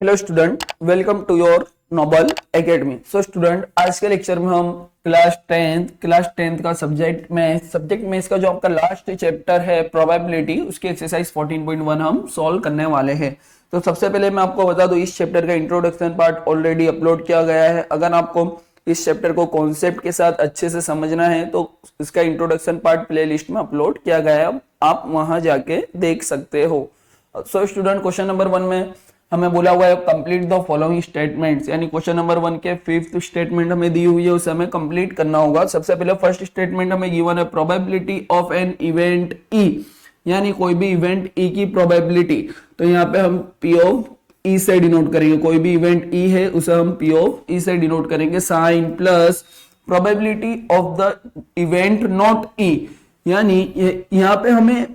Hello student, welcome to your noble academy. So student, आज के lecture में हम क्लास टेंथ का सब्जेक्ट में इसका जो आपका लास्ट चैप्टर है प्रोबेबिलिटी, उसकी एक्सरसाइज 14.1 हम सॉल्व करने वाले हैं। तो सबसे पहले मैं आपको बता दूं, इस चैप्टर का इंट्रोडक्शन पार्ट ऑलरेडी अपलोड किया गया है। अगर आपको इस चैप्टर को कॉन्सेप्ट के साथ अच्छे से समझना है तो इसका इंट्रोडक्शन पार्ट प्ले लिस्ट में अपलोड किया गया है, आप वहां जाके देख सकते हो। सो स्टूडेंट, क्वेश्चन नंबर 1 में हमें बोला हुआ है कंप्लीट द फॉलोइंग स्टेटमेंट्स, यानी क्वेश्चन नंबर 1 के 5th स्टेटमेंट हमें दी हुई है, उसे हमें कंप्लीट करना होगा। सबसे पहले फर्स्ट स्टेटमेंट हमें गिवन है probability of an event E, यानी कोई भी इवेंट ई की प्रोबेबिलिटी। तो यहाँ पे हम पी ऑफ ई से डिनोट करेंगे, कोई भी इवेंट ई है उसे हम पी ऑफ ई से डिनोट करेंगे, sign plus probability of the event not E, यानी यहाँ पे हमें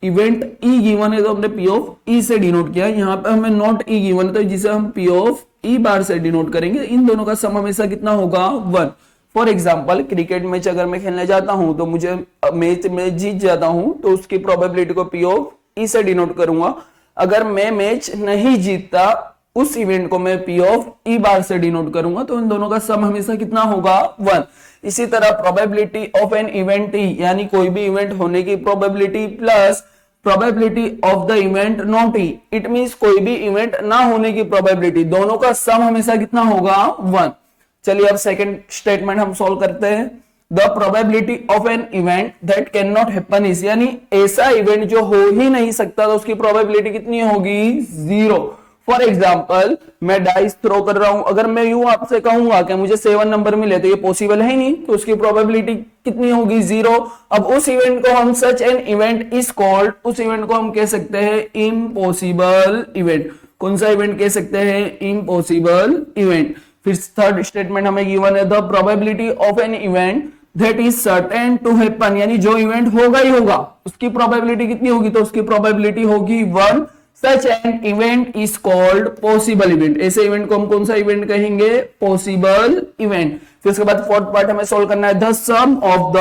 इवेंट ई गिवन है तो हमने पी ऑफ ई से डिनोट किया। यहाँ पे हमें नॉट ई गिवन है तो जिसे हम पी ऑफ ई बार से डिनोट करेंगे। इन दोनों का सम हमेशा कितना होगा? 1। फॉर एग्जांपल, क्रिकेट मैच अगर मैं खेलने जाता हूं तो मुझे मैच में जीत जाता हूं तो उसकी प्रोबेबिलिटी को पी ऑफ ई से डिनोट करूंगा। अगर मैं मैच नहीं जीतता, उस इवेंट को मैं पी ऑफ ई बार से डिनोट करूंगा, तो इन दोनों का सम हमेशा कितना होगा? 1। इसी तरह probability of an event E, यानी कोई भी इवेंट होने की probability plus probability of the event not E, it means कोई भी इवेंट ना होने की प्रोबेबिलिटी, दोनों का सम हमेशा कितना होगा? 1। चलिए अब सेकंड स्टेटमेंट हम सॉल्व करते हैं। The probability of an event that can not happen is, यानी ऐसा इवेंट जो हो ही नहीं सकता, तो उसकी प्रोबेबिलिटी कितनी होगी? 0। फॉर एग्जाम्पल, मैं डाइस थ्रो कर रहा हूं, अगर मैं यूं आपसे कहूंगा कि मुझे 7 नंबर मिले, तो ये पॉसिबल है ही नहीं, तो उसकी प्रोबेबिलिटी कितनी होगी? 0। अब उस इवेंट को हम सच एन इवेंट इज कॉल्ड, उस इवेंट को हम कह सकते हैं इम्पॉसिबल इवेंट। कौन सा इवेंट कह सकते हैं? Impossible event. फिर थर्ड स्टेटमेंट हमें गिवन है the probability of an event that is certain to happen, यानी जो इवेंट होगा ही होगा, उसकी प्रोबेबिलिटी कितनी होगी? तो उसकी प्रोबेबिलिटी होगी 1। Such an event is called possible event, ऐसे इवेंट को हम कौन सा इवेंट कहेंगे? Possible event. फिर उसके बाद फोर्थ पार्ट हमें सोल्व करना है, the sum of the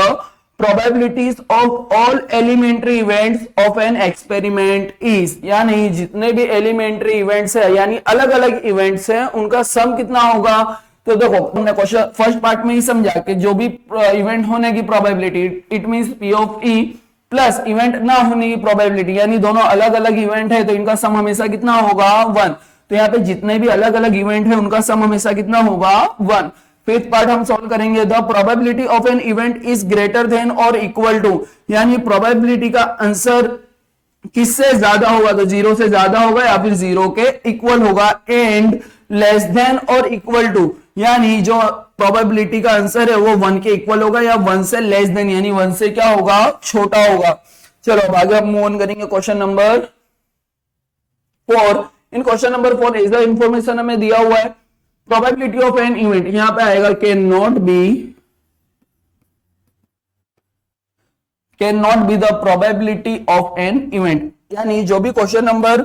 probabilities of all elementary events of an experiment is, यानी जितने भी एलिमेंट्री इवेंट्स है, यानी अलग अलग इवेंट्स हैं, उनका सम कितना होगा? तो देखो, हमने क्वेश्चन फर्स्ट पार्ट में ही समझा कि जो भी इवेंट होने की probability, it means P of E plus event ना होने की प्रोबेबिलिटी, यानी दोनों अलग अलग इवेंट है, तो इनका सम हमेशा कितना होगा? 1। तो यहाँ पे जितने भी अलग अलग इवेंट है उनका सम हमेशा कितना होगा? 1। फिफ्थ पार्ट हम सॉल्व करेंगे, the probability of an event is greater than और इक्वल टू, यानी प्रोबेबिलिटी का आंसर किससे ज्यादा होगा? तो 0 से ज्यादा होगा या फिर 0 के इक्वल होगा, एंड लेस देन और इक्वल टू, यानी जो प्रोबेबिलिटी का आंसर है वो 1 के इक्वल होगा या 1 से लेस देन, यानी 1 से क्या होगा? छोटा होगा। चलो अब आगे हम मूव ऑन करेंगे question number 4। In question number 4 is the information हमें दिया हुआ है प्रोबेबिलिटी ऑफ एन इवेंट, यहां पे आएगा can not be the probability of an event, यानी जो भी क्वेश्चन नंबर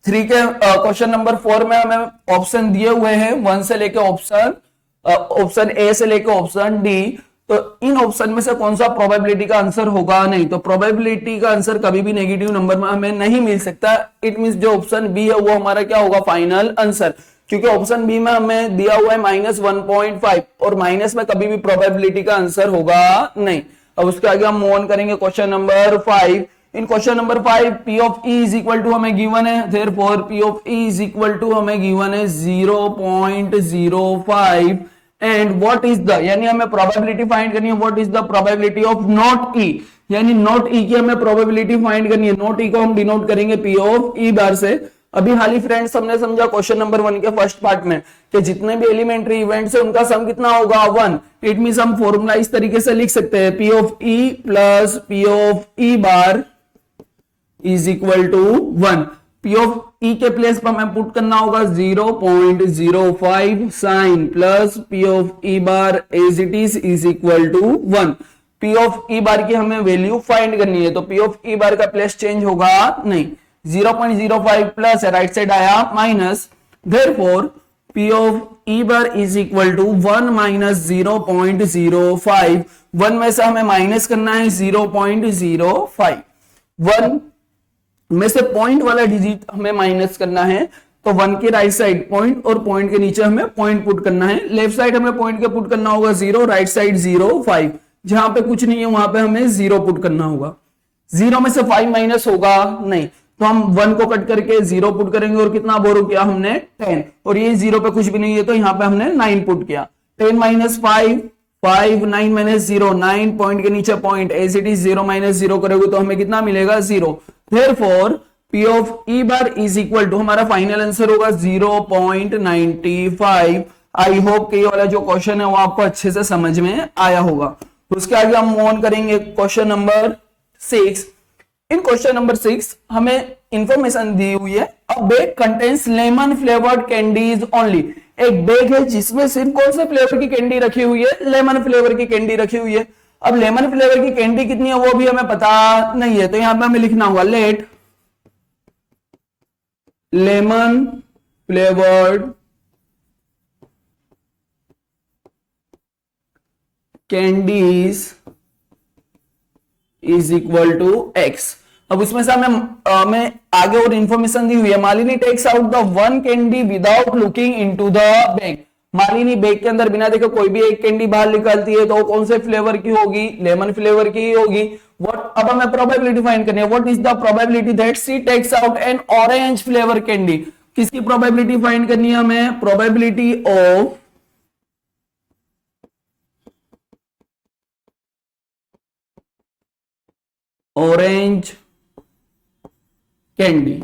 3 के क्वेश्चन नंबर 4 में हमें ऑप्शन दिए हुए हैं 1 से लेके ऑप्शन ए से लेके ऑप्शन डी, तो इन ऑप्शन में से कौन सा प्रोबेबिलिटी का आंसर होगा? नहीं, तो प्रोबेबिलिटी का आंसर कभी भी नेगेटिव नंबर में हमें नहीं मिल सकता। इट मींस जो ऑप्शन बी है वो हमारा क्या होगा? फाइनल आंसर, क्योंकि ऑप्शन बी में हमें दिया हुआ है -1.5 और माइनस में कभी भी प्रोबेबिलिटी का आंसर होगा नहीं। अब उसके आगे हम मूव ऑन करेंगे question number 5। In question number 5 P of E is equal to हमें गिवन है, therefore P of E is equal to हमें गिवन है 0.05 एंड व्हाट इज द, यानी हमें प्रोबेबिलिटी फाइंड करनी है, what is the probability of not E, यानी not E की हमें प्रोबेबिलिटी फाइंड करनी है। नॉट E को हम डिनोट करेंगे P ऑफ E बार से। अभी हाल ही फ्रेंड्स हमने समझा क्वेश्चन नंबर 1 के फर्स्ट पार्ट में कि जितने भी एलिमेंट्री इवेंट्स है उनका सम कितना होगा? 1। इट मींस हम फॉर्मूला इस तरीके से लिख सकते हैं, P of E plus P of E bar is equal to 1। P of E के प्लेस पर हमें पुट करना होगा 0.05 sign plus P of E bar as it is equal to 1। P of E bar की हमें value find करनी है, तो P ऑफ E बार का प्लेस चेंज होगा नहीं, 0.05 प्लस है, राइट साइड आया minus, therefore P of E bar is equal to 1 minus 0.05, 1 में से हमें माइनस करना है 0.05, 1 में से पॉइंट वाला डिजिट हमें माइनस करना है, तो 1 के राइट साइड पॉइंट और पॉइंट के नीचे हमें पॉइंट पुट करना है। लेफ्ट साइड हमें पॉइंट के पुट करना होगा 0, राइट साइड 0 5, जहां पे कुछ नहीं है वहां पे हमें 0 पुट करना होगा। 0 में से 5 माइनस होगा नहीं, तो हम 1 को कट करके 0 पुट करेंगे और कितना बोरो किया हमने 10, और ये 0 पे कुछ भी नहीं है तो यहाँ पे हमने 9 पुट किया। 10 माइनस 5 5, 9 माइनस 0 9, पॉइंट के नीचे point as it is 0 minus 0 करोगे तो हमें कितना मिलेगा 0। Therefore P of E bar is equal to हमारा फाइनल आंसर होगा 0.95। आई होप कि ये वाला जो क्वेश्चन है वो आपको अच्छे से समझ में आया होगा। तो उसके आगे हम मूव ऑन करेंगे क्वेश्चन नंबर 6। इन क्वेश्चन नंबर 6 हमें इंफॉर्मेशन दी हुई है, अ bag contains lemon flavoured candies only. एक बैग है जिसमें सिर्फ कौन से फ्लेवर की कैंडी रखी हुई है, लेमन फ्लेवर की कैंडी रखी हुई है। अब लेमन फ्लेवर की कैंडी कितनी है वो भी हमें पता नहीं है, तो यहां पे हमें लिखना होगा let lemon flavoured candies is equal to x। अब उसमें से हमें आगे और इंफॉर्मेशन दी हुई है, Malini takes out the one candy without looking into the bag. Malini bag के अंदर बिना देखे कोई भी एक कैंडी बाहर निकालती है तो वो कौन से फ्लेवर की होगी, लेमन फ्लेवर की होगी। अब हमें प्रोबेबिलिटी फाइंड करनी है, what is the probability that she takes out an orange flavour candy. किसकी प्रोबेबिलिटी फाइंड करनी है हमें, probability of orange candy.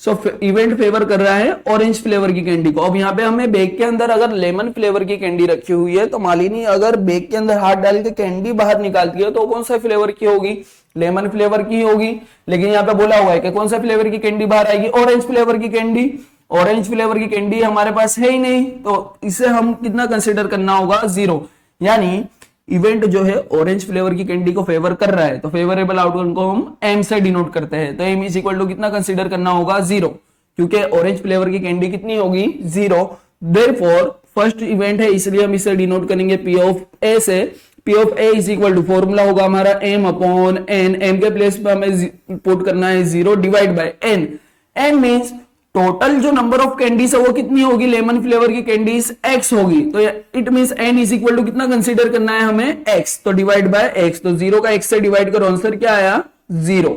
So event favour कर रहा है ऑरेंज फ्लेवर की कैंडी को। अब यहां पे हमें बैग के अंदर अगर लेमन फ्लेवर की कैंडी रखी हुई है तो मालिनी अगर बैग के अंदर हाथ डाल के कैंडी बाहर निकालती है तो कौन सा फ्लेवर की होगी, लेमन फ्लेवर की होगी। लेकिन यहाँ पे बोला हुआ है कि कौन सा फ्लेवर की कैंडी बाहर आएगी, ऑरेंज फ्लेवर की कैंडी। ऑरेंज फ्लेवर की कैंडी हमारे पास है ही नहीं, तो इसे हम कितना कंसिडर करना होगा 0। यानी इवेंट जो है ऑरेंज फ्लेवर की कैंडी को फेवर कर रहा है, तो फेवरेबल आउटकम को हम एम से डिनोट करते हैं। तो एम इज इक्वल टू कितना कंसीडर करना होगा 0, क्योंकि ऑरेंज फ्लेवर की कैंडी कितनी होगी 0। देयरफॉर फर्स्ट इवेंट है इसलिए हम इसे डिनोट करेंगे पी ऑफ ए से। P of A is equal to formula होगा हमारा एम अपॉन एन, एम के प्लेस पे हमें पुट करना है 0 divide by N. N means total जो नंबर ऑफ कैंडीज है वो कितनी होगी, लेमन फ्लेवर की कैंडीज x होगी, तो it means n is equal to कितना कंसीडर करना है हमें x, तो डिवाइड बाय x। तो 0 का x से डिवाइड करो, आंसर क्या आया 0।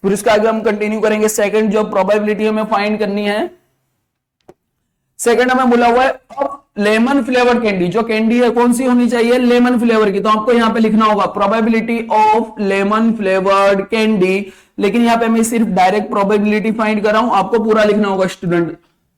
फिर उसके आगे हम कंटिन्यू करेंगे। सेकंड जो प्रोबेबिलिटी हमें फाइंड करनी है, सेकंड हमें बोला हुआ है अब लेमन फ्लेवर कैंडी, जो कैंडी है कौन सी होनी चाहिए, लेमन फ्लेवर की। तो आपको यहां पे लिखना होगा probability of lemon flavoured candy. लेकिन यहाँ पे मैं सिर्फ डायरेक्ट प्रोबेबिलिटी फाइंड कर रहा हूं, आपको पूरा लिखना होगा स्टूडेंट,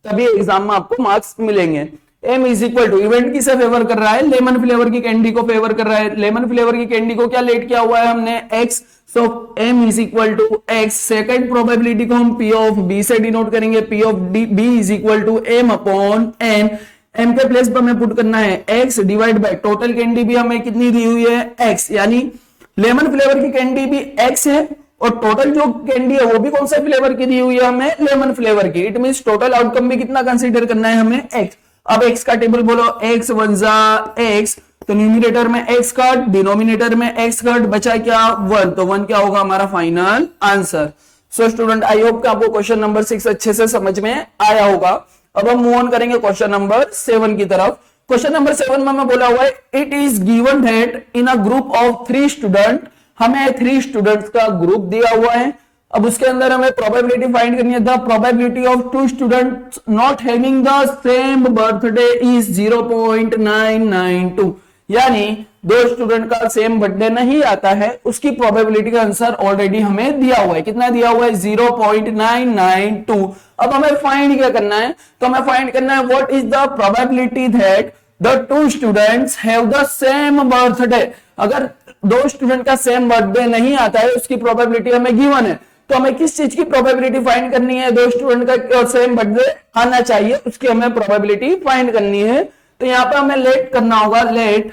तभी एग्जाम में आपको मार्क्स मिलेंगे। M is equal to event किसे फेवर कर रहा है, लेमन फ्लेवर की कैंडी को फेवर कर रहा है। लेमन फ्लेवर की कैंडी को क्या लेट किया हुआ है हमने x, so M is equal to x। Second probability को हम पी ऑफ बी से डिनोट करेंगे, P of B is equal to M upon N. M के प्लेस पर हमें पुट करना है x divide by total candy भी हमें कितनी दी हुई है x, यानी लेमन फ्लेवर की कैंडी भी x है और टोटल जो कैंडी है वो भी कौन से फ्लेवर की दी हुई है हमें, लेमन फ्लेवर की। इट मींस टोटल आउटकम भी कितना कंसीडर करना है हमें x। अब x का टेबल बोलो, x 1 जा x, तो न्यूमरेटर में x कट, डिनोमिनेटर में x कट, बचा क्या 1, तो 1 क्या होगा हमारा final answer. So student I hope कि आपको क्वेश्चन नंबर 6 अच्छे से समझ में आया होगा। अब हम मूव ऑन करेंगे क्वेश्चन नंबर 7 की तरफ। क्वेश्चन नंबर 7 में हमें बोला हुआ है it is given that in a group of 3 student, हमें 3 स्टूडेंट्स का ग्रुप दिया हुआ है। अब उसके अंदर हमें प्रोबेबिलिटी फाइंड करनी है, the probability of 2 students not having the same birthday is 0.992। यानी 2 स्टूडेंट का सेम बर्थडे नहीं आता है, उसकी प्रोबेबिलिटी का आंसर ऑलरेडी हमें दिया हुआ है। कितना दिया हुआ है 0.992। अब हमें फाइंड क्या करना है, तो हमें फाइंड करना है what is the probability that the 2 students have the same birthday. अगर 2 स्टूडेंट का सेम बर्थडे नहीं आता है उसकी प्रोबेबिलिटी हमें गिवन है, तो हमें किस चीज की प्रोबेबिलिटी फाइंड करनी है, 2 स्टूडेंट का सेम बर्थडे आना चाहिए उसकी हमें प्रोबेबिलिटी फाइंड करनी है। तो यहां पे हमें लेट करना होगा, let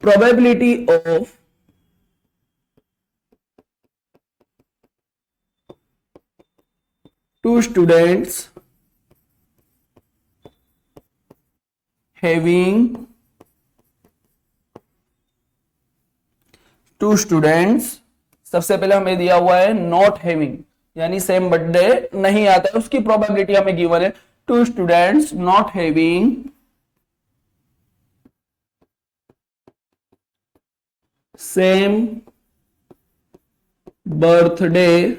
probability of two students having 2 students, सबसे पहले हमें दिया हुआ है नॉट हैविंग, यानी सेम बर्थडे नहीं आता है, उसकी प्रोबेबिलिटी हमें गिवन है। 2 students not having same birthday.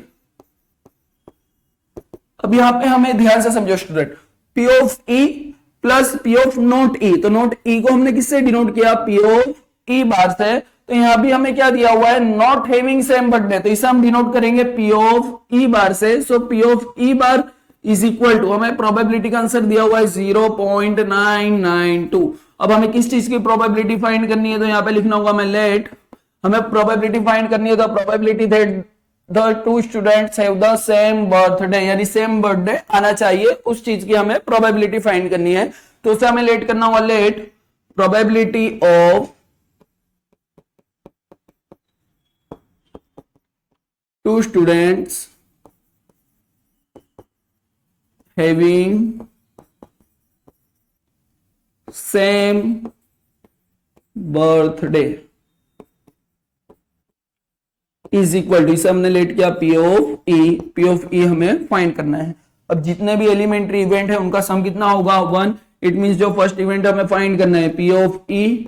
अब यहां पे हमें ध्यान से समझो student, P of E plus P of not E, तो नोट ई को हमने किससे डिनोट किया, पी ऑफ ई बार से। तो यहां भी हमें क्या दिया हुआ है, नॉट हैविंग सेम बर्थडे, तो इसे हम डिनोट करेंगे पी ऑफ ई बार से। So P of E bar is equal to, हमें प्रोबेबिलिटी का आंसर दिया हुआ है 0.992। अब हमें किस चीज की प्रोबेबिलिटी फाइंड करनी है, तो यहां पे लिखना होगा मैं लेट, हमें प्रोबेबिलिटी फाइंड करनी है, तो probability that the two students have the same birthday, यानी सेम बर्थडे आना चाहिए, उस चीज की हमें प्रोबेबिलिटी फाइंड करनी है। तो उसे हमें लेट करना होगा, let probability of two students having same birthday is equal to, इसे हमने लेट किया P of E, P of E हमें फाइंड करना है। अब जितने भी एलिमेंट्री इवेंट है उनका सम कितना होगा, 1। इट मींस जो फर्स्ट इवेंट हमें फाइंड करना है पी ऑफ ई,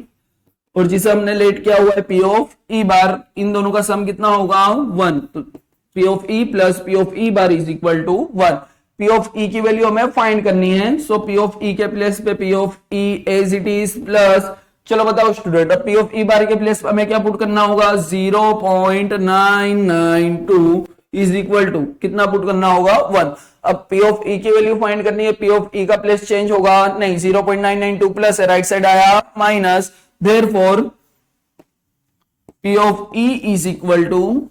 और जिसे हमने लेट किया हुआ है पी ऑफ ई बार, इन दोनों का सम कितना होगा 1। तो P of E plus P of E bar is equal to 1। P of E की वैल्यू हमें फाइंड करनी है, सो पी ऑफ ई के प्लेस पे P of E as it is plus, चलो बताओ स्टूडेंट, अब पी ऑफ ई बार के प्लेस हमें क्या पुट करना होगा, 0.992 इज इक्वल टू कितना पुट करना होगा 1। अब पी ऑफ ई की वैल्यू फाइंड करनी है, पी ऑफ ई का प्लेस चेंज होगा नहीं, 0.992 प्लस है, राइट साइड आया minus, therefore P of E is equal to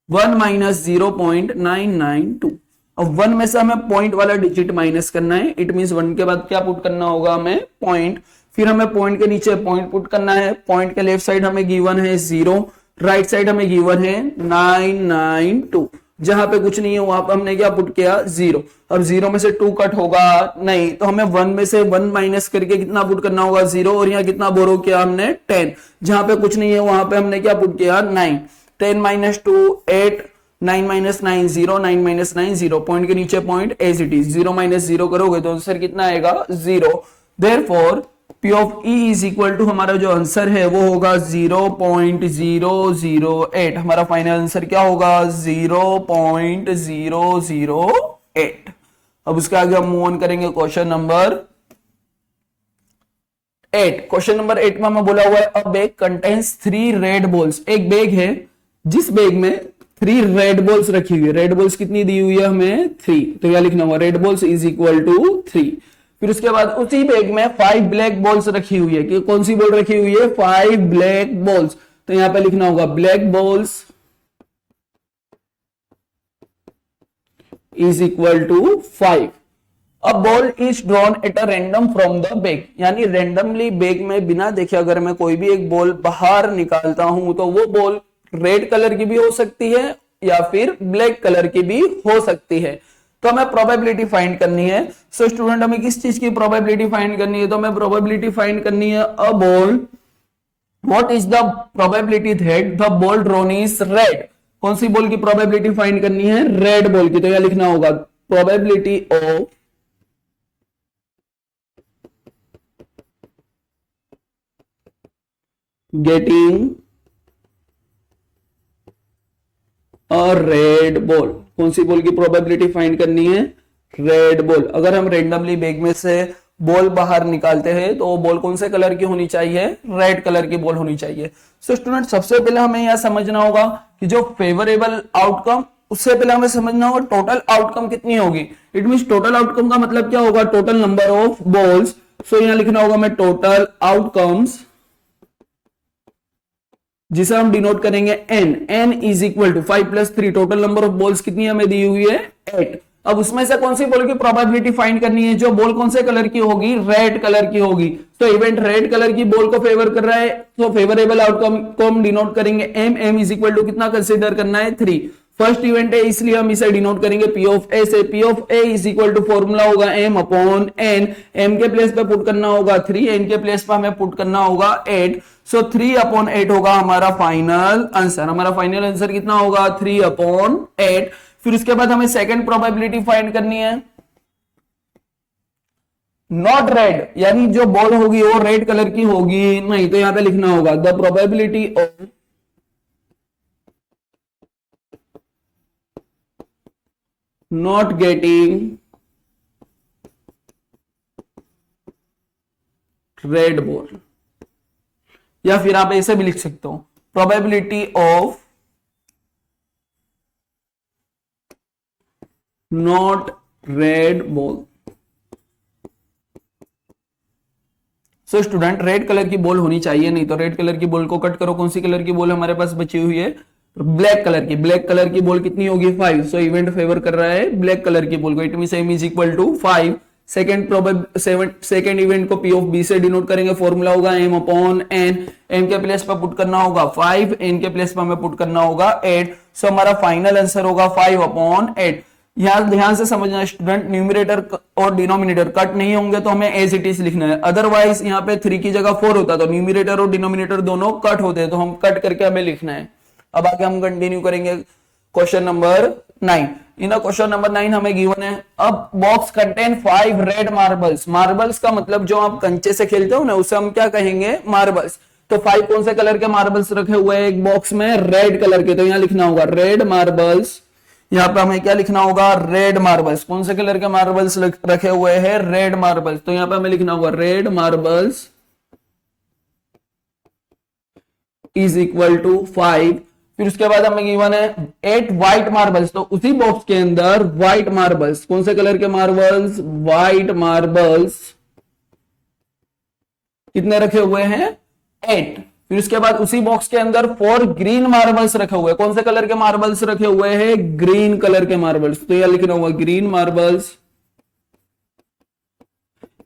1 minus 0.992। अब 1 में से हमें पॉइंट वाला डिजिट माइनस करना है, इट मींस 1 के बाद क्या पुट करना होगा हमें, पॉइंट, फिर हमें पॉइंट के नीचे पॉइंट पुट करना है। पॉइंट के लेफ्ट साइड हमें गिवन है 0, राइट साइड हमें गिवन है 992, जहां पे कुछ नहीं है वहां पे हमने क्या पुट किया 0। अब 0 में से 2 कट होगा नहीं, तो हमें 1 में से 1 माइनस करके कितना पुट करना होगा 0, और यहाँ कितना बोरो किया हमने 10, जहां पे कुछ नहीं है वहां पे हमने क्या पुट किया 9। 10 माइनस 2 8, 9 माइनस 9 0, 9 माइनस 9 0, पॉइंट के नीचे point as it is, 0 minus 0 करोगे तो आंसर कितना आएगा 0। Therefore P of E is equal to, हमारा जो आंसर है वो होगा 0.008, हमारा फाइनल आंसर क्या होगा 0.008। अब उसके आगे हम मूव ऑन करेंगे क्वेश्चन नंबर 8। क्वेश्चन नंबर 8 में हमें बोला हुआ है अ बैग कंटेन्स 3 रेड बॉल्स, एक बैग है जिस बैग में 3 रेड बॉल्स रखी हुई है। रेड बॉल्स कितनी दी हुई है हमें 3, तो क्या लिखना होगा, red balls is equal to 3। फिर उसके बाद उसी बैग में 5 ब्लैक बॉल्स रखी हुई है, कि कौन सी बॉल रखी हुई है 5 ब्लैक बॉल्स, तो यहां पे लिखना होगा black balls is equal to 5। अब ball is drawn at a random from the bag, यानी रैंडमली बैग में बिना देखे अगर मैं कोई भी एक बॉल बाहर निकालता हूं तो वो बॉल रेड कलर की भी हो सकती है या फिर ब्लैक कलर की भी हो सकती है। तो हमें प्रोबेबिलिटी फाइंड करनी है। सो स्टूडेंट हमें किस चीज की प्रोबेबिलिटी फाइंड करनी है, तो हमें प्रोबेबिलिटी फाइंड करनी है a ball, what is the probability that the ball drawn is red, कौन सी बॉल की प्रोबेबिलिटी फाइंड करनी है, रेड बॉल की, तो यह लिखना होगा probability of getting a red ball, कौन सी बॉल की प्रोबेबिलिटी फाइंड करनी है, रेड बॉल। अगर हम रेंडमली बैग में से बॉल बाहर निकालते हैं तो वो बॉल कौन से कलर की होनी चाहिए, रेड कलर की बॉल होनी चाहिए। सो स्टूडेंट सबसे पहले हमें यह समझना होगा कि जो फेवरेबल आउटकम, उससे पहले हमें समझना होगा टोटल आउटकम कितनी होगी। इट मींस टोटल आउटकम का मतलब क्या होगा, टोटल नंबर ऑफ बॉल्स। सो यहां लिखना होगा मैं टोटल आउटकम्स, जिसे हम डिनोट करेंगे n, n is equal to 5 plus 3, total number of balls कितनी हमें दी हुई है 8। अब उसमें से कौन सी बॉल की प्रोबेबिलिटी फाइंड करनी है, जो बॉल कौन से कलर की होगी, रेड कलर की होगी। तो इवेंट रेड कलर की बॉल को फेवर कर रहा है, तो फेवरेबल आउटकम को हम डिनोट करेंगे m, m is equal to कितना कंसीडर करना है 3। फर्स्ट इवेंट है इसलिए हम इसे डिनोट करेंगे पी ऑफ ए से। P of A is equal to formula होगा एम अपॉन एन, एम के प्लेस पे पुट करना होगा 3, एन के प्लेस पे हमें पुट करना होगा 8, सो 3/8 होगा हमारा फाइनल आंसर। हमारा फाइनल आंसर कितना होगा 3/8। फिर उसके बाद हमें सेकंड प्रोबेबिलिटी फाइंड करनी है, नॉट रेड, यानी जो बॉल होगी वो रेड कलर की होगी नहीं, तो यहां पे लिखना होगा the probability of not getting red ball, या फिर आप ऐसे भी लिख सकते हो probability of not red ball। So student red colour की बॉल होनी चाहिए, नहीं तो रेड कलर की बॉल को कट करो। कौन सी कलर की बॉल हमारे पास बची हुई है, ब्लैक कलर की। ब्लैक कलर की बॉल कितनी होगी 5, सो इवेंट फेवर कर रहा है ब्लैक कलर की बॉल को, it means m is equal to 5। Second event को p ऑफ b से डिनोट करेंगे, फॉर्मूला होगा m अपॉन n, m के प्लेस पर पुट करना होगा 5, n के प्लेस पर हमें पुट करना होगा 8, सो हमारा फाइनल आंसर होगा 5/8। यहां ध्यान से समझना स्टूडेंट, न्यूमरेटर और डिनोमिनेटर कट नहीं होंगे तो हमें एज इट इज लिखना है, अदरवाइज यहाँ पे 3 की जगह 4 होता तो न्यूमरेटर और डिनोमिनेटर दोनों कट होते, तो हम कट करके हमें लिखना है। अब आगे हम कंटिन्यू करेंगे क्वेश्चन नंबर 9। इन क्वेश्चन नंबर 9 हमें गिवन है, अब box contain 5 red marbles. Marbles का मतलब जो आप कंचे से खेलते हो ना, उसे हम क्या कहेंगे, मार्बल्स। तो 5 कौन से कलर के मार्बल्स रखे हुए हैं एक बॉक्स में, रेड कलर के, तो यहां लिखना होगा रेड मार्बल्स। यहां पे हमें क्या लिखना होगा, रेड मार्बल्स। कौन से कलर के मार्बल्स रखे हुए हैं, रेड मार्बल्स, तो यहां पे हमें लिखना होगा red marbles is equal to 5। फिर उसके बाद हमें गिवन है 8 व्हाइट मार्बल्स, तो उसी बॉक्स के अंदर व्हाइट मार्बल्स, कौन से कलर के मार्बल्स, व्हाइट मार्बल्स कितने रखे हुए हैं 8। फिर उसके बाद उसी बॉक्स के अंदर 4 ग्रीन मार्बल्स रखे हुए हैं, कौन से कलर के मार्बल्स रखे हुए हैं, ग्रीन कलर के मार्बल्स, तो यह लिखना होगा green marbles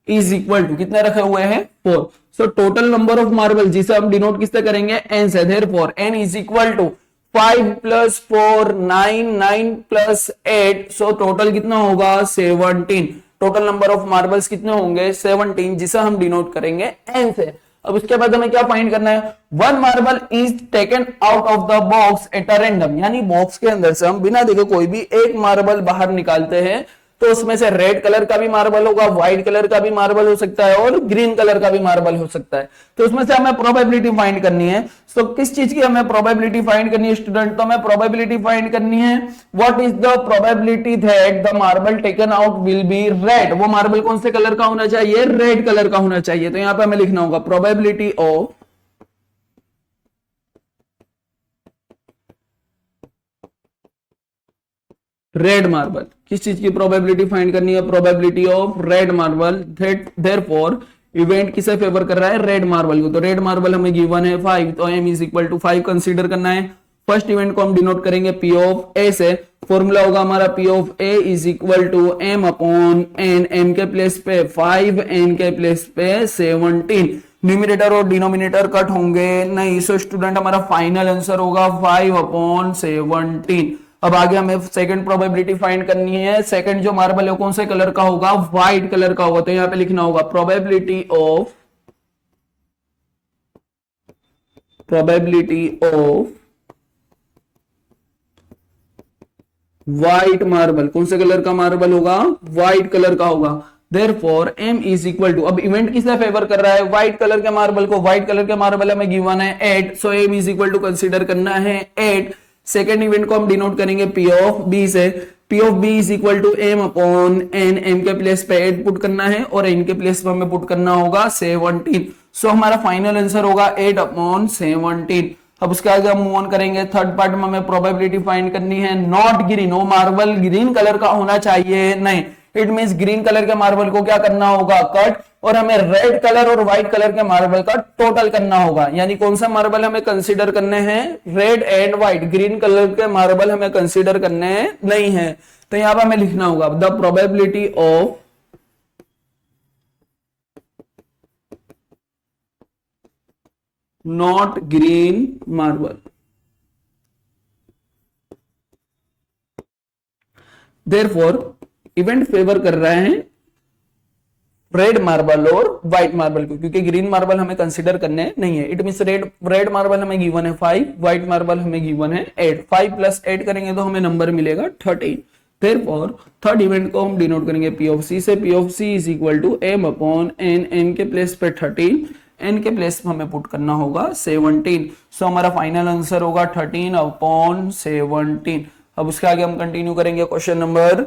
is equal to कितने रखे हुए हैं 4। So total number of marble जिसे हम डिनोट किससे करेंगे, n से, therefore n is equal to 5 + 4 9, 9 + 8, so total कितना होगा 17। टोटल नंबर ऑफ मार्बल्स कितने होंगे 17, जिसे हम डिनोट करेंगे n से। अब उसके बाद हमें क्या फाइंड करना है, 1 marble is taken out of the box eight a random, यानी बॉक्स के अंदर से हम बिना देखे कोई भी एक मार्बल बाहर निकालते हैं, तो उसमें से रेड कलर का भी मार्बल होगा, व्हाइट कलर का भी मार्बल हो सकता है और ग्रीन कलर का भी मार्बल हो सकता है, तो उसमें से हमें प्रोबेबिलिटी फाइंड करनी है। तो किस चीज की हमें प्रोबेबिलिटी फाइंड करनी है स्टूडेंट, तो हमें प्रोबेबिलिटी फाइंड करनी है what is the probability that the marble taken out will be red. वो मार्बल कौन से कलर का होना चाहिए, रेड कलर का होना चाहिए, तो यहां पे हमें लिखना होगा प्रोबेबिलिटी ऑफ रेड मार्बल। किस चीज की प्रोबेबिलिटी फाइंड करनी है, probability of red marble. Therefore event किसे फेवर कर रहा है, रेड मार्बल को, तो रेड मार्बल हमें गिवन है 5, तो m is equal to 5 consider करना है। फर्स्ट इवेंट को हम डिनोट करेंगे p ऑफ a से, फॉर्मूला होगा हमारा p of a is equal to m upon n, m के प्लेस पे 5, n के प्लेस पे 17। न्यूमरेटर और डिनोमिनेटर कट होंगे नहीं, सो स्टूडेंट हमारा फाइनल आंसर होगा 5/17। अब आगे हमें सेकंड प्रोबेबिलिटी फाइंड करनी है। सेकंड जो मार्बल है कौन से कलर का होगा, व्हाइट कलर का होगा, तो यहां पे लिखना होगा प्रोबेबिलिटी ऑफ व्हाइट मार्बल। कौन से कलर का मार्बल होगा, व्हाइट कलर का होगा। Therefore m is equal to, अब इवेंट किससे फेवर कर रहा है, व्हाइट कलर के मार्बल को, व्हाइट कलर के मार्बल हमें गिवन है 8, so m is equal to consider करना है 8। सेकेंड इवेंट को हम डिनोट करेंगे p ऑफ b से, p of b is equal to m upon n, m के प्लेस पे 8 पुट करना है और n के प्लेस पे हमें पुट करना होगा 17, सो हमारा फाइनल आंसर होगा 8/17। अब उसके आगे हम मूव ऑन करेंगे। थर्ड पार्ट में हमें प्रोबेबिलिटी फाइंड करनी है, नॉट ग्रीन, वो मार्बल ग्रीन कलर का होना चाहिए नहीं, इट मींस ग्रीन कलर के मार्बल को क्या करना होगा, कट, और हमें रेड कलर और व्हाइट कलर के मार्बल का टोटल करना होगा। यानी कौन सा मार्बल हमें कंसीडर करने हैं, red and white, green colour के मार्बल हमें कंसीडर करने नहीं है, तो यहां पर हमें लिखना होगा the probability of not green marble therefore event favour कर रहा है रेड मार्बल और व्हाइट मार्बल को, क्योंकि ग्रीन मार्बल हमें कंसीडर करने नहीं है। इट मींस रेड मार्बल हमें गिवन है 5, व्हाइट मार्बल हमें गिवन है 8। 5 + 8 करेंगे तो हमें नंबर मिलेगा 13। देयरफॉर थर्ड इवेंट को हम डिनोट करेंगे P ऑफ C से। P of C is equal to m/n, n के प्लेस पे 13, n के प्लेस पे हमें पुट करना होगा 17। सो हमारा फाइनल आंसर होगा 13/17। अब उसके आगे हम कंटिन्यू करेंगे क्वेश्चन नंबर,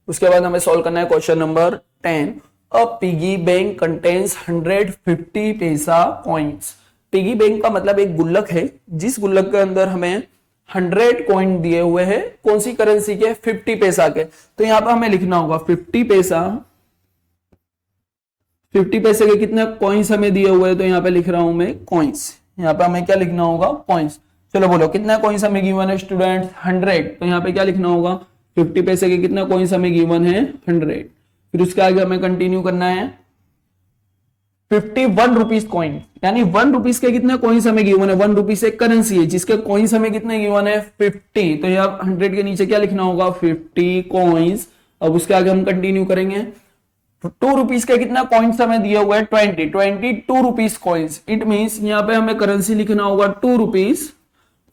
उसके बाद हमें सॉल्व करना है क्वेश्चन नंबर 10। अ पिगी बैंक कंटेन्स 150 पैसा कॉइन्स। पिगी बैंक का मतलब एक गुल्लक है, जिस गुल्लक के अंदर हमें 100 कॉइन दिए हुए हैं। कौन सी करेंसी के? 50 पैसा के। तो यहां पर हमें लिखना होगा 50 पैसा, 50 पैसे के कितने कॉइन्स हमें दिए हुए हैं, तो यहां पे लिख रहा हूं मैं कॉइन्स। यहां पे हमें क्या लिखना होगा? कॉइन्स। चलो बोलो कितना कॉइन्स हमें गिवन है स्टूडेंट? 100। तो यहां पे क्या लिखना होगा? 50 पैसे के कितना कॉइन्स हमें गिवन है? 100। फिर उसके आगे हमें कंटिन्यू करना है 51 रुपीज कॉइन, यानी 1 रुपीज के कितने कॉइन्स हमें गिवन है? 1 रुपीज एक करेंसी है जिसके कॉइन्स हमें कितने गिवन है? 50। तो यहाँ 100 के नीचे क्या लिखना होगा? 50 कॉइन्स। अब उसके आगे हम कंटिन्यू करेंगे 2 रुपीज के कितना कॉइन्स हमें दिए हुए हैं? 22 रुपीज कॉइन्स। इट मींस यहाँ पे हमें करेंसी लिखना होगा 2 रुपीज।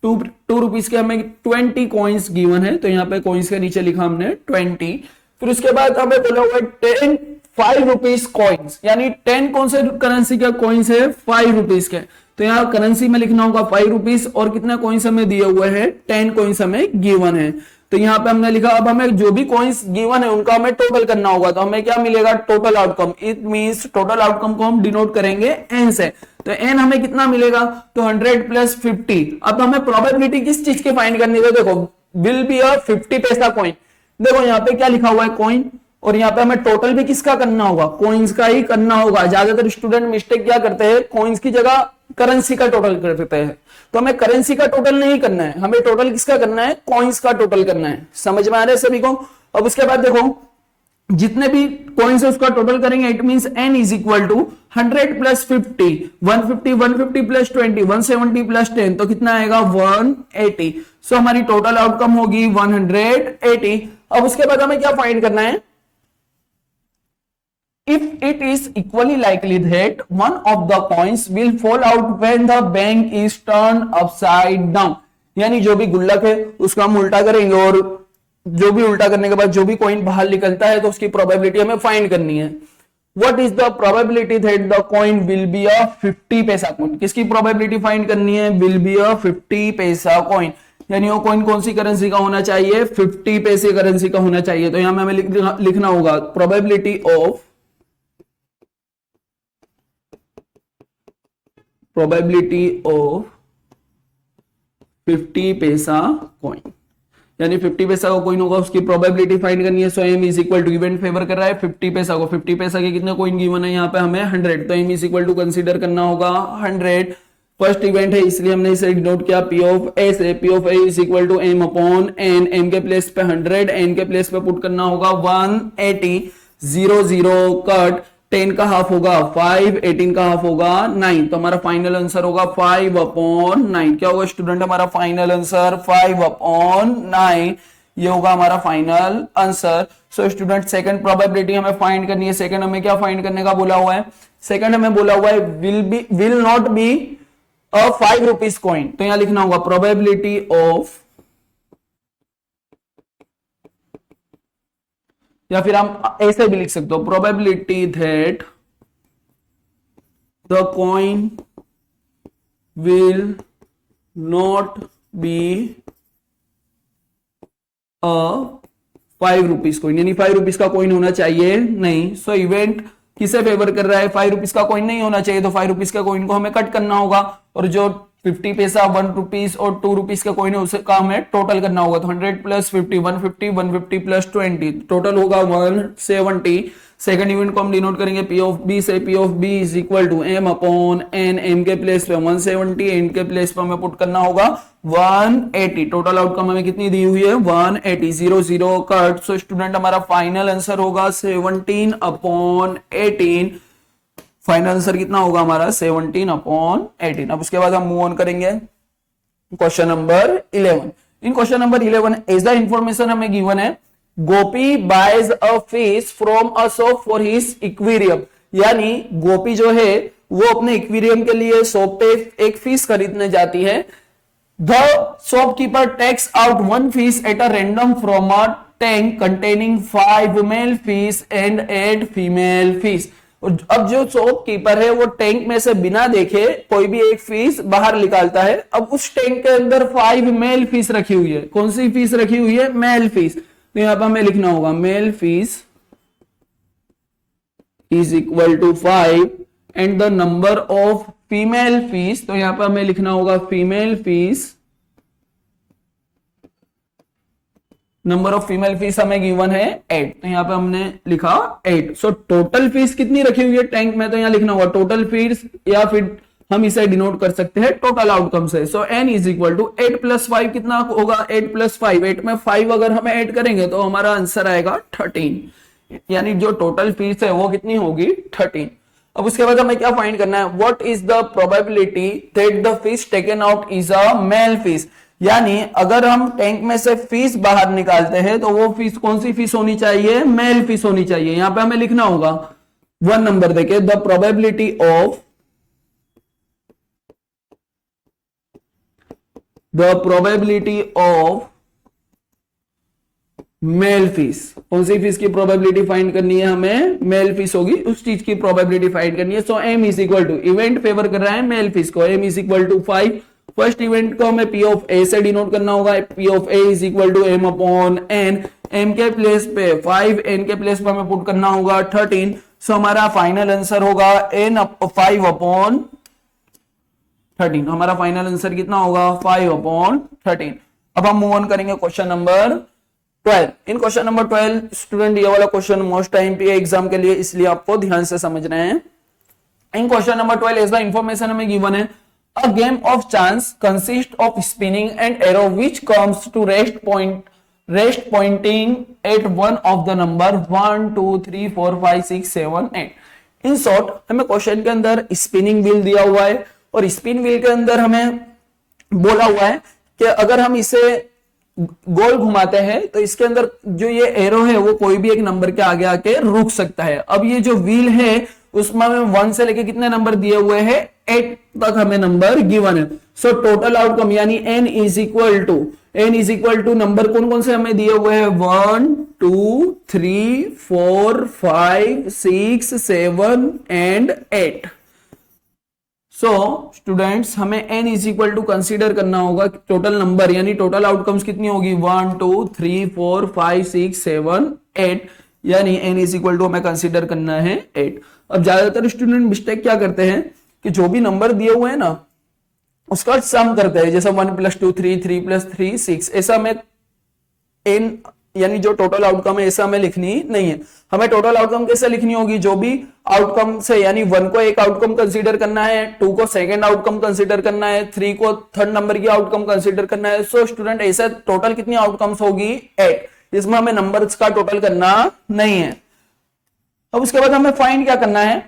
2 रुपीज के हमें 20 कॉइन्स गिवन है, तो यहाँ पे कॉइन्स के नीचे लिखा हमने 20। फिर उसके बाद हमें बोला हुआ 10 5 रुपीज कॉइन्स, यानी 10 कौन से करेंसी के कॉइन्स है? 5 रुपीज के। तो यहाँ करेंसी में लिखना होगा 5 रुपीज और कितना कॉइन्स हमें दिए हुए हैं? 10 कॉइन्स हमें गिवन है। तो यहाँ पे हमने लिखा, अब हमें जो भी कॉइन्स गिवन है उनका हमें टोटल करना होगा। तो हमें क्या मिलेगा? Total outcome. It means total outcome को हम डिनोट करेंगे एन से। तो एन हमें कितना मिलेगा? तो 100 + 50। अब हमें प्रोबेबिलिटी किस चीज की फाइंड करनी है? देखो विल बी अ 50 पैसा कॉइन। देखो यहाँ पे क्या लिखा हुआ है? कॉइन। और यहाँ पे हमें टोटल भी किसका करना होगा? कॉइन्स का ही करना होगा। ज्यादातर स्टूडेंट मिस्टेक क्या करते हैं? कॉइन्स की जगह करेंसी का टोटल करते हैं। तो हमें करेंसी का टोटल नहीं करना है, हमें टोटल किसका करना है? कॉइन्स का टोटल करना है। समझ में आ रहा है सभी को? अब उसके बाद देखो जितने भी कॉइन्स है उसका टोटल करेंगे। It means n is equal to 100 + 50, 150 150 + 20, 170 + 10, तो कितना आएगा? 180। सो हमारी टोटल आउटकम होगी 180। अब उसके बाद हमें क्या फाइंड करना है? If it is equally likely that one of the coins will fall out when the bank is turned upside down, यानी जो भी गुल्लक है उसका हम उल्टा करेंगे और जो भी उल्टा करने के बाद जो भी कॉइन बाहर निकलता है तो उसकी प्रोबेबिलिटी हमें फाइंड करनी है। What is the probability that the coin will be a 50 पैसा कॉइन? किसकी प्रोबेबिलिटी फाइंड करनी है? Will be a 50 पैसा कॉइन, यानी वो कॉइन कौन सी करेंसी का होना चाहिए? 50 पैसे करेंसी का होना चाहिए। तो यहां हमें लिखना होगा प्रोबेबिलिटी ऑफ 50 पैसा कॉइन, यानी 50 पैसा का कॉइन होगा उसकी प्रोबेबिलिटी फाइंड करनी है। So m is equal to, event favour कर रहा है 50 पैसा को। 50 पैसा के कितने कॉइन गिवन है? यहाँ पे हमें 100। तो m is equal to consider करना होगा 100। फर्स्ट इवेंट है इसलिए हमने इसे डिनोट किया P ऑफ A से। P of A is equal to m/n, m के प्लेस पे 100, n के प्लेस पे पुट करना होगा 180, 0 0 कट, 10 का हाफ होगा 5, 18 का हाफ होगा 9। तो हमारा फाइनल आंसर होगा 5/9। क्या होगा स्टूडेंट? हमारा फाइनल आंसर 5/9, ये होगा हमारा final answer. So student second probability हमें फाइंड करनी है। सेकंड हमें क्या फाइंड करने का बोला हुआ है? सेकंड हमें बोला हुआ है will not be a 5 rupees coin. तो यहां लिखना होगा प्रोबेबिलिटी ऑफ, या फिर हम ऐसे भी लिख सकते हो probability that the coin will not be a 5 rupees coin, यानी 5 रुपीज का कॉइन होना चाहिए नहीं। सो इवेंट किसे फेवर कर रहा है? 5 रुपीज का कॉइन नहीं होना चाहिए। तो 5 रुपीज का कॉइन को हमें कट करना होगा और जो 50 पैसा 1 रुपीज और 2 रुपीज का कॉइन है उसका हमें टोटल करना होगा। तो 100 + 50, 150, 150 + 20, टोटल होगा 170। सेकंड इवेंट को हम डिनोट करेंगे P ऑफ B से। P of B is equal to m/n, m के प्लेस पे 170, n के प्लेस पे हमें पुट करना होगा 180। टोटल आउटकम हमें कितनी दी हुई है? 180, 0 0 कट। सो स्टूडेंट हमारा फाइनल आंसर होगा 17/18। फाइनल आंसर कितना होगा हमारा? 17/18। अब उसके बाद हम मूव ऑन करेंगे question number 11। In question number 11 as the information हमें गिवन है, Gopi buys a fish from a shop for his aquarium, यानी गोपी जो है वो अपने एक्वेरियम के लिए शॉप पे एक फिश खरीदने जाती है। The shopkeeper takes out one fish at a random from a tank containing 5 male fish and 8 female fish. अब जो शॉपकीपर है वो टैंक में से बिना देखे कोई भी एक फिश बाहर निकालता है। अब उस टैंक के अंदर 5 मेल फिश रखी हुई है। कौन सी फिश रखी हुई है? Male fish. तो यहां पर हमें लिखना होगा male fish is equal to 5 and the number of female fish, तो यहां पर हमें लिखना होगा female fish, number of female fish हमें गिवन है 8, तो यहां पे हमने लिखा 8। सो टोटल फिश कितनी रखी हुई है टैंक में? तो यहां लिखना होगा टोटल फिश, या फिर हम इसे डिनोट कर सकते हैं टोटल आउटकम से। So n is equal to 8 plus 5 कितना होगा? 8 प्लस 5, 8 में 5 अगर हम ऐड करेंगे तो हमारा आंसर आएगा 13, यानी जो टोटल फिश है वो कितनी होगी? 13। अब उसके बाद हमें क्या फाइंड करना है? What is the probability that the fish taken out is a male fish, यानी अगर हम टैंक में से फिश बाहर निकालते हैं तो वो फिश कौन सी फिश होनी चाहिए? मेल फिश होनी चाहिए। यहां पे हमें लिखना होगा 1 नंबर देके, the probability of male fish, कौन सी फिश की प्रोबेबिलिटी फाइंड करनी है हमें? मेल फिश होगी, उस चीज की प्रोबेबिलिटी फाइंड करनी है। So m is equal to, event favour कर रहा है मेल फिश को, m is equal to 5। First event को हमें P ऑफ A से डिनोट करना होगा, P of A is equal to m upon n, m के प्लेस पे 5, n के प्लेस पे हमें पुट करना होगा 13। सो हमारा फाइनल आंसर होगा 5 अपॉन 13। हमारा फाइनल आंसर कितना होगा? 5 अपॉन 13। अब हम मूव ऑन करेंगे question number 12। In question number 12 student, ये वाला क्वेश्चन मोस्ट टाइम पे एग्जाम के लिए, इसलिए आपको ध्यान से समझना है। In question number 12 as the information हमें गिवन है, a game of chance consists of spinning an arrow which comes to rest pointing at one of the number 1 2 3 4 5 6 7 8। In short हमें क्वेश्चन के अंदर स्पिनिंग व्हील दिया हुआ है और spin wheel के अंदर हमें बोला हुआ है कि अगर हम इसे गोल घुमाते हैं तो इसके अंदर जो ये एरो है वो कोई भी एक नंबर के आगे आके रुक सकता है। अब ये जो व्हील है उसमें हमें 1 से लेके कितने नंबर दिए हुए हैं? 8 तक हमें नंबर गिवन है। सो टोटल आउटकम यानी n is equal to number कौन कौन से हमें दिए हुए हैं? 1 2 3 4 5 6 7 एंड 8। सो स्टूडेंट्स, हमें n is equal to consider करना होगा टोटल नंबर, यानी टोटल आउटकम्स कितनी होगी? 1 2 3 4 5 6 7 8, यानी n इज इक्वल टू हमें कंसिडर करना है 8। अब ज्यादातर स्टूडेंट मिस्टेक क्या करते हैं कि जो भी नंबर दिए हुए हैं ना उसका सम करते हैं, जैसे 1 + 2 3, 3 + 3 6, ऐसा हमें n यानी जो टोटल आउटकम है ऐसा हमें लिखनी नहीं है। हमें टोटल आउटकम कैसे लिखनी होगी? जो भी आउटकम से, यानी 1 को एक आउटकम कंसीडर करना है, 2 को सेकंड आउटकम कंसीडर करना है, 3 को थर्ड नंबर की आउटकम कंसीडर करना है। सो स्टूडेंट, ऐसे टोटल कितनी आउटकम्स होगी? 8, जिसमें हमें नंबर्स का टोटल करना नहीं है। अब उसके बाद हमें फाइंड क्या करना है?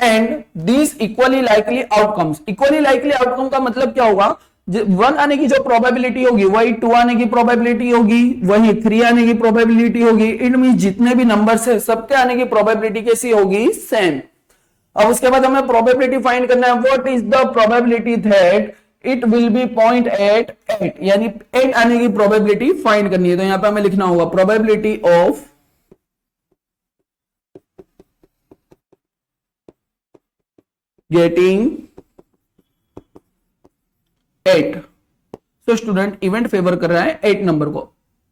And these equally likely outcomes. Equally likely outcome का मतलब क्या होगा? 1 आने की जो प्रोबेबिलिटी होगी वही 2 आने की प्रोबेबिलिटी होगी, वही 3 आने की प्रोबेबिलिटी होगी। इट मींस जितने भी नंबर्स है सबके आने की प्रोबेबिलिटी कैसी होगी? सेम। अब उसके बाद हमें प्रोबेबिलिटी फाइंड करना है। What is the probability that it will be point at 8, यानी 8 आने की प्रोबेबिलिटी फाइंड करनी है। तो यहां पे हमें लिखना होगा प्रोबेबिलिटी ऑफ गेटिंग 8। तो स्टूडेंट, इवेंट फेवर कर रहा है 8 नंबर को,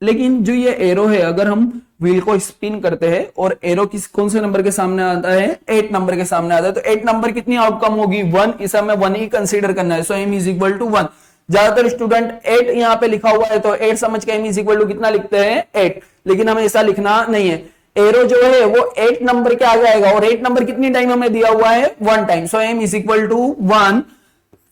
लेकिन जो ये एरो है अगर हम व्हील को स्पिन करते हैं और एरो कौन से नंबर के सामने आता है? 8 नंबर के सामने आता है। तो 8 नंबर कितनी आउटकम होगी? 1। इस हमें 1 ही कंसीडर करना है। So m is equal to 1। ज्यादातर स्टूडेंट 8 यहाँ पे लिखा हुआ है तो 8 समझ के m इज इक्वल टू कितना लिखते हैं? 8, लेकिन हमें ऐसा लिखना नहीं है। एरो जो है वो 8 नंबर के आगे आएगा और 8 नंबर कितनी टाइम हमें दिया हुआ है? 1 time. So m is equal to 1।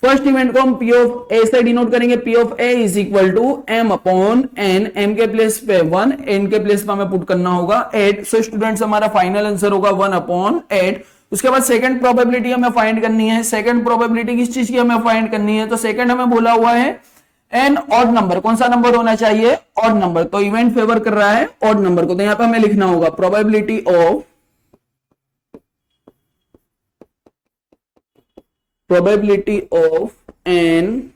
First event को हम P ऑफ A से डिनोट करेंगे। P of A is equal to m upon n, m के प्लेस पे 1, n के प्लेस पे हमें पुट करना होगा 8। सो स्टूडेंट्स, हमारा फाइनल आंसर होगा 1 अपॉन 8। उसके बाद सेकंड प्रोबेबिलिटी हमें फाइंड करनी है। सेकंड प्रोबेबिलिटी किस चीज की हमें फाइंड करनी है? तो सेकंड हमें बोला हुआ है एन ऑड नंबर, कौन सा नंबर होना चाहिए? Odd number. तो इवेंट फेवर कर रहा है ऑड नंबर को, तो यहां पे हमें लिखना होगा probability of an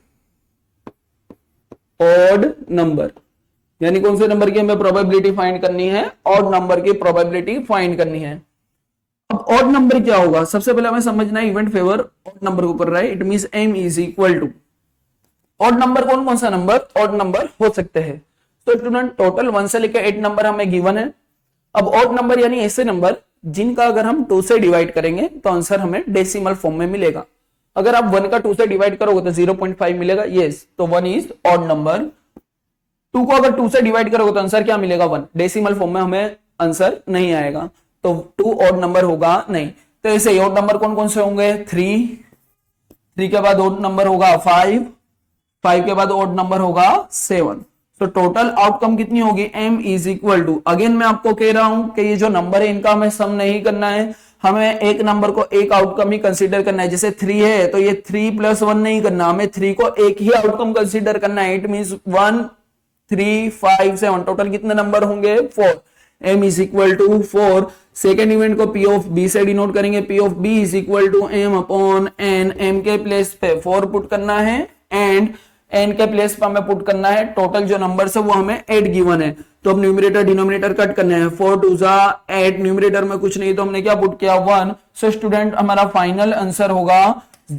odd number, यानी कौन से नंबर की हमें प्रोबेबिलिटी फाइंड करनी है? ऑड नंबर की प्रोबेबिलिटी फाइंड करनी है। अब ऑड नंबर क्या होगा? सबसे पहले हमें समझना है इवेंट फेवर ऑड नंबर को कर रहा है, it means m is equal to odd number. कौन कौन सा नंबर ऑड नंबर हो सकते हैं? तो स्टूडेंट टोटल 1 से लेकर 8 नंबर हमें गिवन है। अब ऑड नंबर यानी ऐसे नंबर जिनका अगर हम 2 से डिवाइड करेंगे तो आंसर हमें डेसिमल फॉर्म में मिलेगा। अगर आप 1 का 2 से डिवाइड करोगे तो 0.5 मिलेगा, यस, तो 1 इज ऑड नंबर। 2 को अगर 2 से डिवाइड करोगे तो आंसर क्या मिलेगा? 1। डेसिमल फॉर्म में हमें आंसर नहीं आएगा, तो 2 ऑड नंबर होगा नहीं। तो ऐसे ही ऑड नंबर कौन कौन से होंगे? 3 के बाद ऑड नंबर होगा 5 के बाद ऑड नंबर होगा 7। तो टोटल आउटकम कितनी होगी? m is equal to, again मैं आपको कह रहा हूं कि ये जो नंबर है इनका हमें सम नहीं करना है, हमें एक नंबर को एक आउटकम ही कंसीडर करना है। जैसे 3 है तो ये 3 + 1 नहीं करना, हमें 3 को एक ही आउटकम कंसीडर करना है। इट मींस 1 3 5 7, टोटल कितने नंबर होंगे? 4। m is equal to 4। Second event को p ऑफ b से डिनोट करेंगे, p of b is equal to m upon n। m के प्लेस पे 4 पुट करना है एंड n के प्लेस पे हमें पुट करना है टोटल जो नंबर्स है वो हमें 8 गिवन है। तो अब न्यूमरेटर डिनोमिनेटर कट करने हैं, 4 2 जा 8, न्यूमरेटर में कुछ नहीं तो हमने क्या पुट किया? 1। सो स्टूडेंट हमारा फाइनल आंसर होगा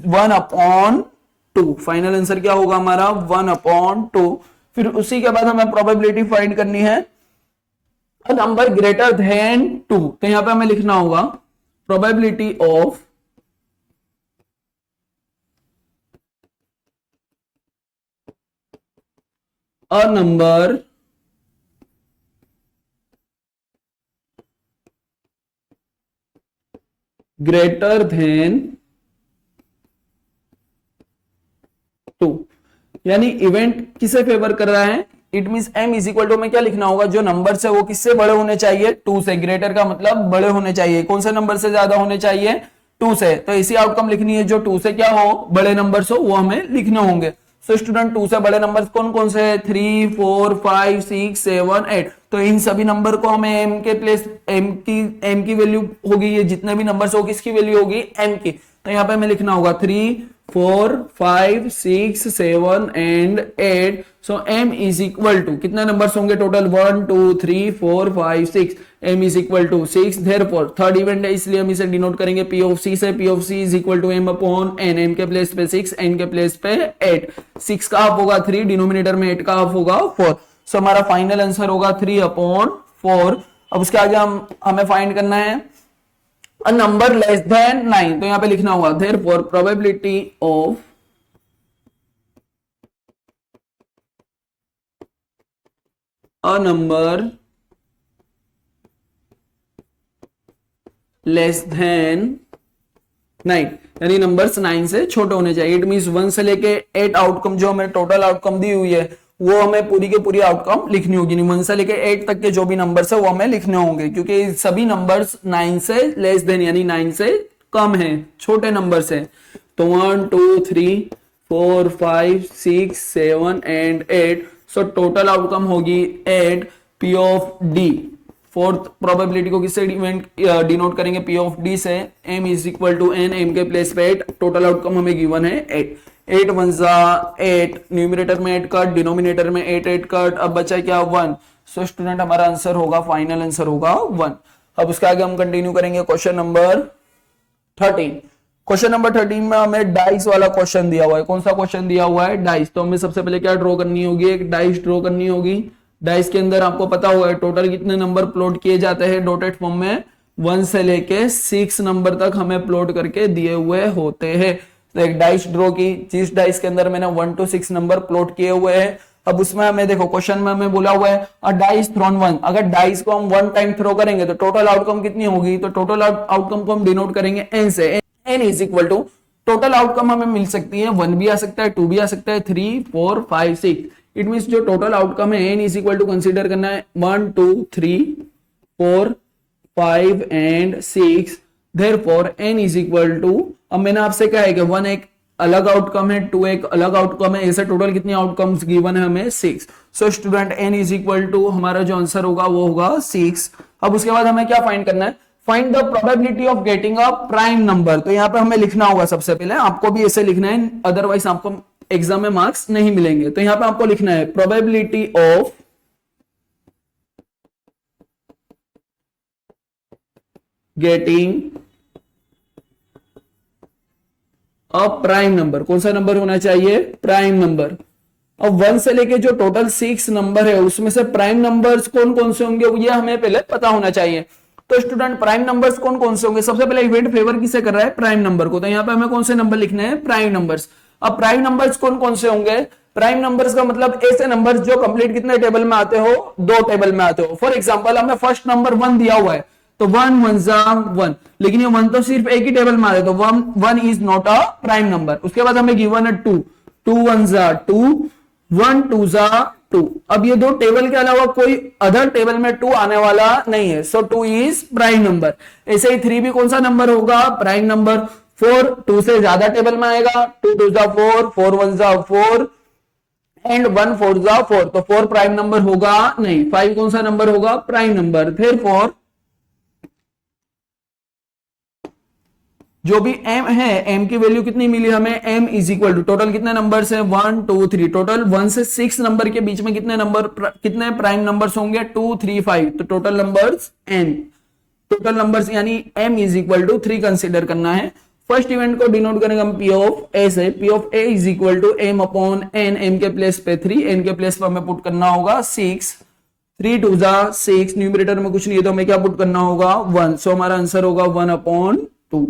1/2। फाइनल आंसर क्या होगा हमारा? 1/2। फिर उसी के बाद हमें प्रोबेबिलिटी फाइंड करनी है नंबर ग्रेटर देन 2, तो यहां पे हमें लिखना होगा probability of a number greater than 2, यानी इवेंट किसे फेवर कर रहा है? It means m is equal to में क्या लिखना होगा? जो नंबर है वो किससे बड़े होने चाहिए? 2 से। ग्रेटर का मतलब बड़े होने चाहिए, कौन से नंबर से ज्यादा होने चाहिए? 2 से। तो इसी आउटकम लिखनी है जो 2 से क्या हो? बड़े नंबर्स हो, वो हमें लिखने होंगे। सो स्टूडेंट 2 से बड़े नंबर्स कौन कौन से है? 3 4 5 6 7 8। तो इन सभी नंबर को हमें m के प्लेस m की वैल्यू होगी, ये जितने भी नंबर्स हो किसकी वैल्यू होगी? m की। तो यहाँ पे हमें लिखना होगा 3 4 5 6 7 and 8। So m is equal to कितने नंबर्स होंगे total? 1 2 3 4 5 6। m is equal to 6। Therefore third event है इसलिए हम इसे डिनोट करेंगे p ऑफ c से। p of c is equal to m upon n। m के प्लेस पे 6, n के प्लेस पे 8। 6 का हाफ होगा 3, डिनोमिनेटर में 8 का हाफ होगा 4। सो हमारा फाइनल आंसर होगा 3/4। अब उसके आगे हमें फाइंड करना है a number less than 9, तो यहां पे लिखना होगा therefore probability of a number less than 9, यानी नंबर्स 9 से छोटे होने चाहिए। इट मींस 1 से लेके 8 आउटकम जो हमें टोटल आउटकम दी हुई है वो हमें पूरी के पूरी आउटकम लिखनी होगी। 1 से लेके 8 तक के जो भी नंबर्स है वो हमें लिखने होंगे, क्योंकि सभी नंबर्स 9 से लेस देन यानी 9 से कम है, छोटे नंबर्स है। तो 1 2 3 4 5 6 7 एंड 8। सो टोटल आउटकम होगी 8। p of d, fourth probability को किससे डिनोट करेंगे? p ऑफ d से। m is equal to n, m के प्लेस पे 8। टोटल आउटकम हमें गिवन है 8। 8 1 जा 8, न्यूमरेटर में 8 कट, डिनोमिनेटर में 8 8 कट, अब बचा क्या? 1। सो स्टूडेंट हमारा आंसर होगा, फाइनल आंसर होगा 1। अब उसके आगे हम कंटिन्यू करेंगे क्वेश्चन नंबर 13। क्वेश्चन नंबर 13 में हमें डाइस वाला क्वेश्चन दिया हुआ है। कौन सा क्वेश्चन दिया हुआ है? डाइस। तो हमें सबसे पहले क्या ड्रॉ करनी होगी? एक डाइस ड्रॉ करनी होगी। डाइस के अंदर आपको पता होगा टोटल कितने नंबर प्लॉट किए जाते हैं डॉटेड फॉर्म में? 1 से लेके 6 नंबर तक हमें प्लॉट करके दिए हुए होते हैं। तो एक डाइस ड्रॉ की, जिस डाइस के अंदर मैंने 1 to 6 नंबर प्लॉट किए हुए हैं। अब उसमें हमें देखो क्वेश्चन में हमें बोला हुआ है अ डाइस थ्रोन 1। अगर डाइस को हम 1 टाइम थ्रो करेंगे तो टोटल आउटकम कितनी होगी? तो टोटल आउटकम को हम डिनोट करेंगे n से। n is equal to total outcome हमें मिल सकती है 1 भी आ सकता है, 2 भी आ सकता है, 3 4 5 6। इट मींस जो टोटल आउटकम है n is equal to consider करना है 1 2 3 4 5 and 6। Therefore n is equal to, अब मैंने आपसे कहा है कि 1 एक अलग आउटकम है, 2 एक अलग आउटकम है, ऐसे टोटल कितनी आउटकम्स गिवन है हमें 6। So student n is equal to हमारा जो आंसर होगा वो होगा 6। अब उसके बाद हमें क्या फाइंड करना है, find the probability of getting a prime number. तो यहाँ पे हमें लिखना होगा सबसे पहले, आपको भी ऐसे लिखना है, अदरवाइज आपको एग्जाम में मार्क्स नहीं मिलेंगे। तो यहाँ पे आपको लिखना है probability of getting a prime number. कौन सा नंबर होना चाहिए, प्राइम नंबर। अब 1 से लेके जो टोटल 6 नंबर है उसमें से प्राइम नंबर्स कौन कौन से होंगे ये हमें पहले पता होना चाहिए। तो स्टूडेंट प्राइम नंबर्स कौन कौन से होंगे, सबसे पहले इवेंट फेवर किसे कर रहा है, प्राइम नंबर को। तो यहाँ पे हमें कौन से नंबर लिखने हैं, प्राइम नंबर्स। अब प्राइम नंबर्स कौन कौन से होंगे, प्राइम नंबर्स का मतलब ऐसे नंबर्स जो कंप्लीट कितने टेबल में आते हो, 2 टेबल में आते हो। फॉर एग्जांपल हमें फर्स्ट नंबर 1 दिया हुआ है तो 1 1 जा 1, लेकिन ये 1 तो सिर्फ एक ही टेबल में आ रहा है, तो 1 is not a prime number. उसके बाद हमें गिवन है 2 2 1 जा 2, 1 2 जा 2। अब ये 2 टेबल के अलावा कोई अदर टेबल में 2 आने वाला नहीं है, सो 2 इज प्राइम नंबर। ऐसे ही 3 भी कौन सा नंबर होगा, प्राइम नंबर। 4 2 से ज्यादा टेबल में आएगा, 2 2 जा 4, 4 1 जा 4 एंड 1 4 जा 4, तो 4 प्राइम नंबर होगा नहीं। 5 कौन सा नंबर होगा, प्राइम नंबर। फिर 4 जो भी m है, m की वैल्यू कितनी मिली हमें, m is equal to total कितने नंबर्स है 1 2 3, टोटल 1 से 6 नंबर के बीच में कितने नंबर कितने प्राइम नंबर्स होंगे 2 3 5, तो total numbers n, total numbers यानी m is equal to 3 consider करना है। फर्स्ट इवेंट को डिनोट करेंगे हम p ऑफ a से, p of a is equal to m upon n, m के प्लेस पे 3, n के प्लेस पे हमें पुट करना होगा 6, 3 2 जा 6, न्यूमरेटर में कुछ नहीं है तो हमें क्या पुट करना होगा 1, सो हमारा आंसर होगा 1 अपॉन 2।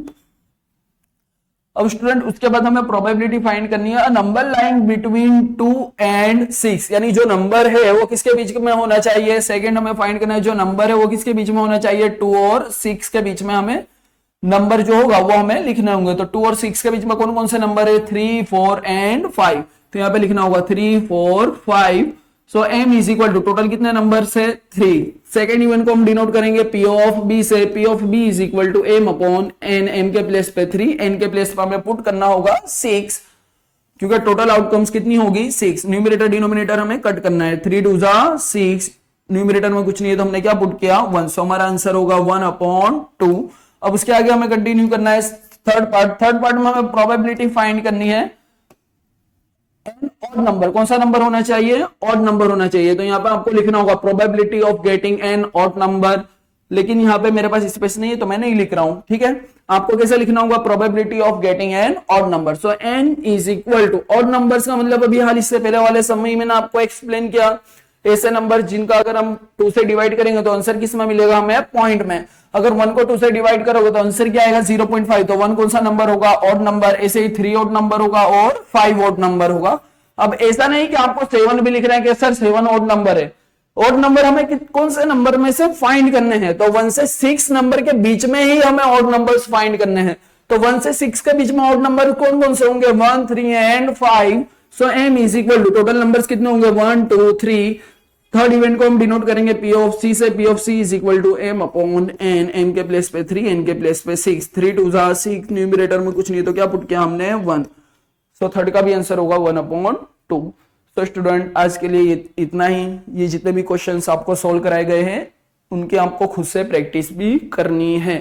अब स्टूडेंट उसके बाद हमें प्रोबेबिलिटी फाइंड करनी है, नंबर लाइंग बिटवीन 2 एंड 6, यानी जो नंबर है वो किसके बीच में होना चाहिए। सेकंड हमें फाइंड करना है जो नंबर है वो किसके बीच में होना चाहिए, 2 और 6 के बीच में हमें नंबर जो होगा वो हमें लिखने होंगे। तो 2 और 6 के बीच में कौन कौन से नंबर है, 3 4 एंड 5, तो यहाँ पे लिखना होगा 3 4 5। So m is equal to total कितने नंबर है 3। सेकेंड इवेंट को हम डिनोट करेंगे p ऑफ b से, p of b is equal to m upon n, m के प्लेस पे 3, n के प्लेस पे हमें पुट करना होगा 6, क्योंकि टोटल आउटकम्स कितनी होगी 6। न्यूमरेटर डिनोमिनेटर हमें कट करना है, 3 2 जा 6, न्यूमरेटर में कुछ नहीं है तो हमने क्या पुट किया 1, सो हमारा आंसर होगा 1 अपॉन 2। अब उसके आगे हमें कंटिन्यू करना है थर्ड पार्ट में हमें प्रोबेबिलिटी फाइंड करनी है एन ऑड नंबर। कौन सा नंबर होना चाहिए, ऑड नंबर होना चाहिए। तो यहाँ पे आपको लिखना होगा probability of getting an odd number, लेकिन यहाँ पे मेरे पास स्पेस नहीं है तो मैं नहीं लिख रहा हूं, ठीक है। आपको कैसे लिखना होगा, probability of getting an odd number. So n is equal to odd numbers का मतलब अभी हाल इससे पहले वाले समय मैंने आपको एक्सप्लेन किया, ऐसे नंबर जिनका अगर हम 2 से डिवाइड करेंगे तो आंसर किस में मिलेगा हमें, पॉइंट में। अगर 1 को 2 से डिवाइड करोगे तो आंसर क्या आएगा 0.5, तो 1 कौन सा नंबर होगा, ऑड नंबर। ऐसे ही 3 ऑड नंबर होगा और 5 ऑड नंबर होगा। अब ऐसा नहीं कि आपको 7 भी लिख रहे हैं कि सर 7 ऑड नंबर है, ऑड नंबर हमें कौन से नंबर में से फाइंड करने हैं, तो 1 से 6 नंबर के बीच में ही हमें ऑड नंबर्स फाइंड करने हैं। तो 1 से 6 के बीच में ऑड नंबर कौन कौन से होंगे, 1 3 and 5। So m is equal to total numbers कितने होंगे 1 2 3। थर्ड इवेंट को हम डिनोट करेंगे p ऑफ c से, p of c is equal to m upon n, m के प्लेस पे 3, n के प्लेस पे 6, 3 2 जा 6, न्यूमरेटर में कुछ नहीं तो क्या पुट किया हमने 1, सो थर्ड का भी आंसर होगा 1 अपॉन 2। तो स्टूडेंट आज के लिए इतना ही। ये जितने भी क्वेश्चंस आपको सॉल्व कराए गए हैं उनके आपको खुद से प्रैक्टिस भी करनी है।